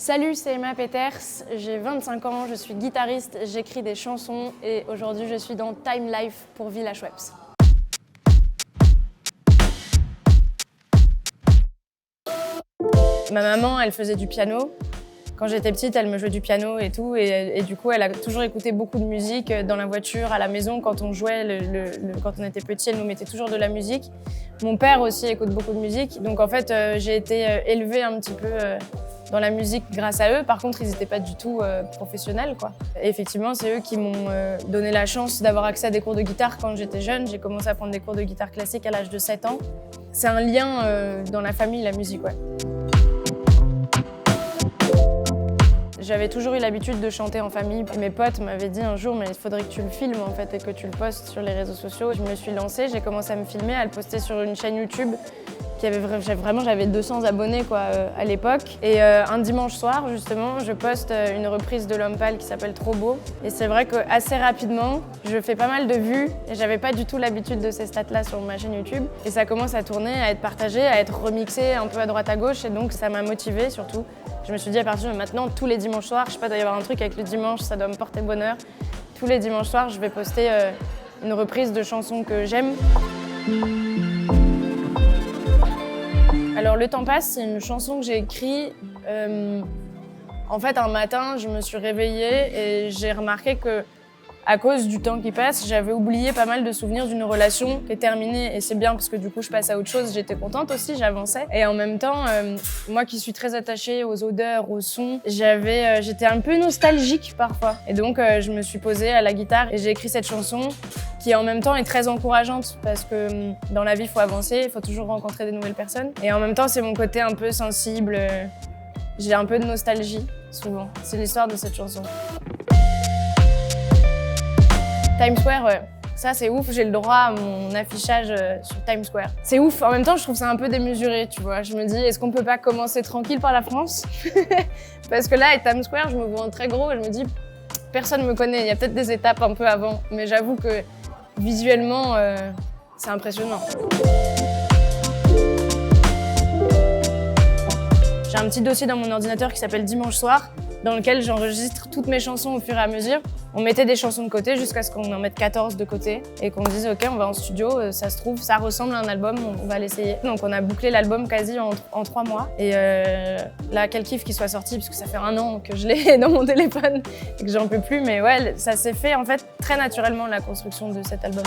Salut, c'est Emma Peters, j'ai 25 ans, je suis guitariste, j'écris des chansons et aujourd'hui je suis dans Time Life pour Village Webs. Ma maman, elle faisait du piano. Quand j'étais petite, elle me jouait du piano et tout, et du coup, elle a toujours écouté beaucoup de musique dans la voiture, à la maison, quand on jouait, quand on était petit, elle nous mettait toujours de la musique. Mon père aussi écoute beaucoup de musique, donc en fait, j'ai été élevée un petit peu dans la musique grâce à eux. Par contre, ils n'étaient pas du tout professionnels, quoi. Et effectivement, c'est eux qui m'ont donné la chance d'avoir accès à des cours de guitare quand j'étais jeune. J'ai commencé à prendre des cours de guitare classique à l'âge de 7 ans. C'est un lien dans la famille, la musique, ouais. J'avais toujours eu l'habitude de chanter en famille. Mes potes m'avaient dit un jour, mais il faudrait que tu le filmes en fait et que tu le postes sur les réseaux sociaux. Je me suis lancée, j'ai commencé à me filmer, à le poster sur une chaîne YouTube qui avait j'avais 200 abonnés quoi, à l'époque. Et un dimanche soir, justement, je poste une reprise de L'Homme Pâle qui s'appelle Trop Beau. Et c'est vrai qu'assez rapidement, je fais pas mal de vues et j'avais pas du tout l'habitude de ces stats-là sur ma chaîne YouTube. Et ça commence à tourner, à être partagé, à être remixé un peu à droite à gauche. Et donc ça m'a motivée surtout. Je me suis dit à partir de maintenant, tous les dimanches soirs, je sais pas, il doit y avoir un truc avec le dimanche, ça doit me porter bonheur. Tous les dimanches soirs, je vais poster une reprise de chansons que j'aime. Alors Le temps passe, c'est une chanson que j'ai écrite. En fait, un matin, je me suis réveillée et j'ai remarqué que, à cause du temps qui passe, j'avais oublié pas mal de souvenirs d'une relation qui est terminée. Et c'est bien parce que du coup, je passe à autre chose. J'étais contente aussi, j'avançais. Et en même temps, moi qui suis très attachée aux odeurs, aux sons, j'étais un peu nostalgique parfois. Et donc, je me suis posée à la guitare et j'ai écrit cette chanson qui en même temps est très encourageante parce que dans la vie, il faut avancer, il faut toujours rencontrer des nouvelles personnes. Et en même temps, c'est mon côté un peu sensible. J'ai un peu de nostalgie, souvent. C'est l'histoire de cette chanson. Times Square, ouais. Ça c'est ouf, j'ai le droit à mon affichage sur Times Square. C'est ouf, en même temps je trouve ça un peu démesuré, tu vois. Je me dis, est-ce qu'on peut pas commencer tranquille par la France? Parce que là, à Times Square, je me vois en très gros et je me dis, personne me connaît, il y a peut-être des étapes un peu avant. Mais j'avoue que visuellement, c'est impressionnant. J'ai un petit dossier dans mon ordinateur qui s'appelle Dimanche soir, dans lequel j'enregistre toutes mes chansons au fur et à mesure. On mettait des chansons de côté jusqu'à ce qu'on en mette 14 de côté et qu'on dise ok, on va en studio, ça se trouve, ça ressemble à un album, on va l'essayer. Donc on a bouclé l'album quasi en 3 mois. Et là, quel kiff qu'il soit sorti, parce que ça fait 1 an que je l'ai dans mon téléphone et que j'en peux plus. Mais ouais, ça s'est fait en fait très naturellement, la construction de cet album.